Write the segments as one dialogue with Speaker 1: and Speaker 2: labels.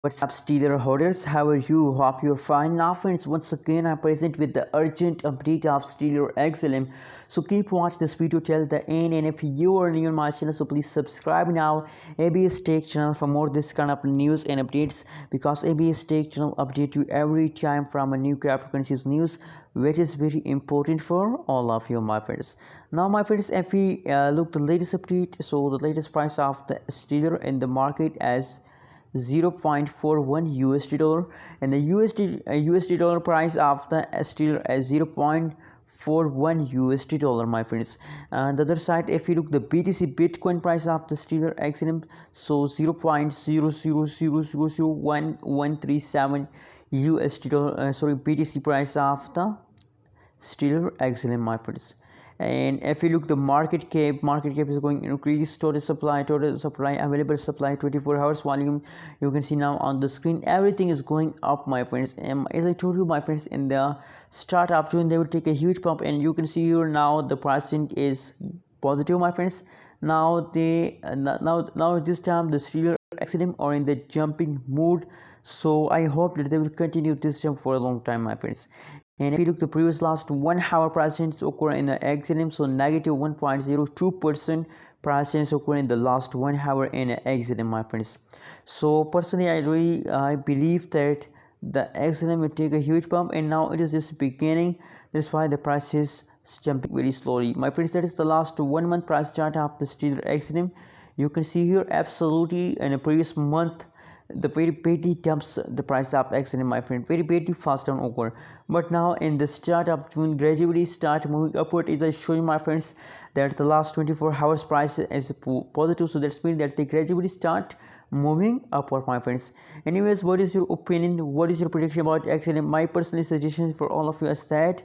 Speaker 1: What's up, Stellar holders? How are you? Hope you're fine. Now, friends, once again, I'm present with the urgent update of Stellar XLM. So keep watch this video till the end. And if you are new on my channel, so please subscribe now. ABS Tech channel for more this kind of news and updates, because ABS Tech channel update you every time from a new cryptocurrencies news, which is very important for all of you, my friends. Now, my friends, if we look the latest update, so the latest price of the Stellar in the market as 0.41 USD dollar, and the USD dollar price of the Stellar as 0.41 USD dollar, my friends. And the other side, if you look the BTC Bitcoin price of the Stellar XLM, so 0.00000137 USD dollar, sorry, BTC price of the Stellar XLM, my friends. And if you look the market cap is going to increase. Total supply, available supply, 24 hours volume, you can see now on the screen. Everything is going up, my friends. And as I told you, my friends, in the start of June they will take a huge pump, and you can see here now the pricing is positive, my friends. Now now this time the Stellar XLM are in the jumping mood, so I hope that they will continue this time for a long time, my friends. And if you look the previous last 1 hour price change occur in the XLM, so negative 1.02% price change occur in the last 1 hour in the XLM, my friends. So personally, I believe that the XLM will take a huge pump, and now it is just beginning. That's why the price is jumping very slowly, my friends. That is the last 1 month price chart of the Stellar XLM. You can see here absolutely in the previous month the very badly dumps the price of XLM, my friend, very badly fast down occur. But now in the start of June gradually start moving upward. As I show you, my friends, that the last 24 hours price is positive, so that's mean that they gradually start moving upward, my friends. Anyways, what is your opinion, what is your prediction about XLM? My personal suggestion for all of you is that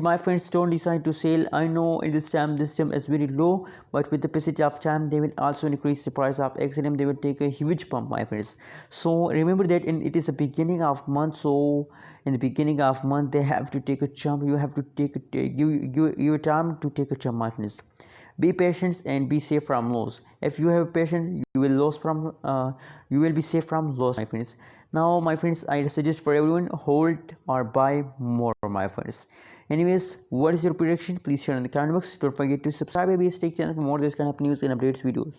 Speaker 1: my friends, don't decide to sell. I know in this time is very low, but with the passage of time they will also increase the price of XLM. They will take a huge pump, my friends. So remember that it is the beginning of month, so in the beginning of month they have to take a jump. You have to give your time to take a jump, my friends. Be patient and be safe from loss. If you have patience, you will you will be safe from loss, my friends. Now, my friends, I suggest for everyone, hold or buy more, my friends. Anyways, what is your prediction? Please share in the comment box. Don't forget to subscribe to ABS Tech channel for more this kind of news and updates videos.